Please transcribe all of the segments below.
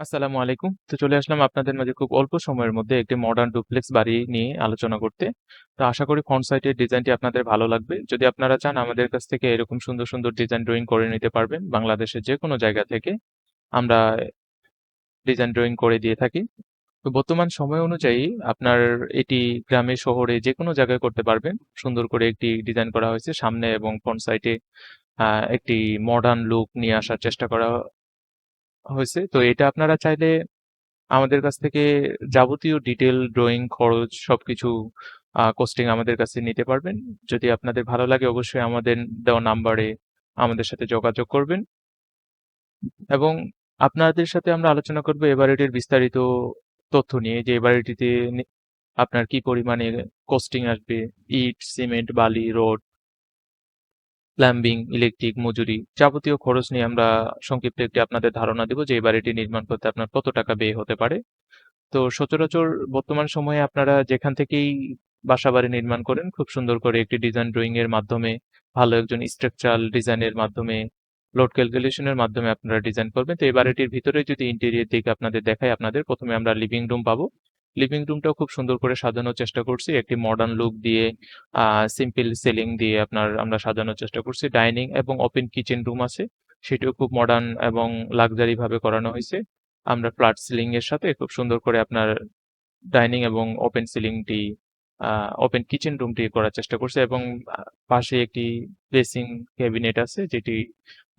আসসালামু আলাইকুম। তো চলে আসলাম আপনাদের মাঝে খুব অল্প সময়ের মধ্যে একটি মডার্ন ডুপ্লেক্স বাড়ি নিয়ে আলোচনা করতে। তো আশা করি ফ্রন্ট সাইটের ডিজাইনটি আপনাদের ভালো লাগবে। যদি আপনারা চান আমাদের কাছ থেকে এরকম সুন্দর, সুন্দর ডিজাইন ড্রইং করে নিতে পারবেন। বাংলাদেশের যেকোনো জায়গা থেকে আমরা ডিজাইন ড্রইং করে দিয়ে থাকি। তো বর্তমান সময় অনুযায়ী আপনার এটি গ্রামে শহরে যেকোনো জায়গায় করতে পারবেন। সুন্দর করে একটি ডিজাইন করা হয়েছে। সামনে এবং ফ্রন্ট সাইডে একটি মডার্ন লুক নিয়ে আসার চেষ্টা করা হয়েছে। তো এটা আপনারা চাইলে আমাদের কাছ থেকে যাবতীয় ডিটেল ড্রয়িং খরচ সবকিছু কস্টিং আমাদের কাছে নিতে পারবেন। যদি আপনাদের ভালো লাগে অবশ্যই আমাদের দেওয়া নাম্বারে আমাদের সাথে যোগাযোগ করবেন এবং আপনাদের সাথে আমরা আলোচনা করব এ বাড়িটির বিস্তারিত তথ্য নিয়ে যে এ বাড়িটিতে আপনার কি পরিমাণে কস্টিং আসবে, ইট, সিমেন্ট, বালি, রড, প্লাম্বিং, ইলেকট্রিক, মজুরি যাবতীয় খরচ নিয়ে আমরা সংক্ষিপ্ত একটি আপনাদের ধারণা দেব যে এই বাড়িটি নির্মাণ করতে আপনার কত টাকা ব্যয় হতে পারে। তো সচরাচর বর্তমান সময়ে আপনারা যেখান থেকেই বাসাবাড়ি নির্মাণ করেন খুব সুন্দর করে একটি ডিজাইন ড্রয়িং এর মাধ্যমে ভালো একজন স্ট্রাকচারাল ডিজাইনের মাধ্যমে লোড ক্যালকুলেশনের মাধ্যমে আপনারা ডিজাইন করবেন। তো এই বাড়িটির ভিতরে যদি ইন্টেরিয়র দিকে আপনাদের দেখাই, আপনাদের প্রথমে আমরা লিভিং রুম পাবো। লিভিং রুমটাও খুব সুন্দর করে সাজানোর চেষ্টা করছি একটি মডার্ন লুক দিয়ে, সিম্পল সিলিং দিয়ে আমরা সাজানোর চেষ্টা করছি। ডাইনিং এবং ওপেন কিচেন রুম আছে, সেটিও খুব মডার্ন এবং লাক্সারি ভাবে করানো হয়েছে। আমরা ফ্ল্যাট সিলিং এর সাথে খুব সুন্দর করে আপনার ডাইনিং এবং ওপেন কিচেন রুমটি করার চেষ্টা করছি এবং পাশে একটি ড্রেসিং ক্যাবিনেট আছে যেটি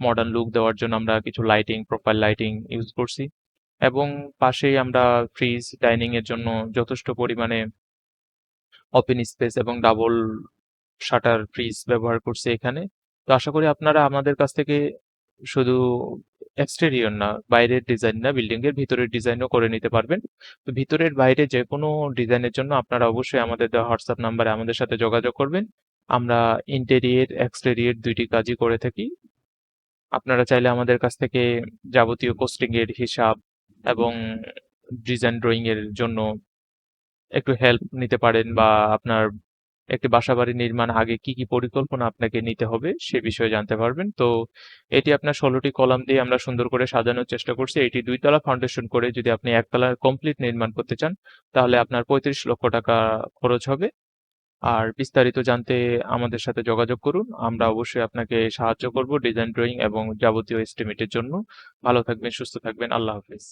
মডার্ন লুক দেওয়ার জন্য আমরা কিছু লাইটিং, প্রপার লাইটিং ইউজ করছি এবং পাশেই আমরা ফ্রিজ, ডাইনিং এর জন্য যথেষ্ট পরিমাণে ওপেন স্পেস এবং ডাবল শাটার ফ্রিজ ব্যবহার করছি এখানে। তো আশা করি আপনারা আমাদের কাছ থেকে শুধু এক্সটেরিয়র না, বাইরের ডিজাইন না, বিল্ডিং এর ভিতরের ডিজাইনও করে নিতে পারবেন। তো ভিতরের বাইরে যে কোনো ডিজাইনের জন্য আপনারা অবশ্যই আমাদের দেওয়া হোয়াটসঅ্যাপ নাম্বারে আমাদের সাথে যোগাযোগ করবেন। আমরা ইন্টেরিয়র, এক্সটেরিয়র দুইটি কাজই করে থাকি। আপনারা চাইলে আমাদের কাছ থেকে যাবতীয় কস্টিং এর হিসাব এবং ডিজাইন ড্রয়িং এর জন্য একটু হেল্প নিতে পারেন বা আপনার একটি বাসাবাড়ি নির্মাণ আগে কি কি পরিকল্পনা আপনাকে নিতে হবে সে বিষয়ে জানতে পারবেন। তো এটি আপনার ১৬টি কলাম দিয়ে আমরা সুন্দর করে সাজানোর চেষ্টা করছি। এটি ২ তলা ফাউন্ডেশন করে যদি আপনি ১ তলা কমপ্লিট নির্মাণ করতে চান তাহলে আপনার ৩৫ লক্ষ টাকা খরচ হবে। আর বিস্তারিত জানতে আমাদের সাথে যোগাযোগ করুন। আমরা অবশ্যই আপনাকে সাহায্য করব ডিজাইন ড্রয়িং এবং যাবতীয় এস্টিমেটের জন্য। ভালো থাকবেন, সুস্থ থাকবেন। আল্লাহ হাফেজ।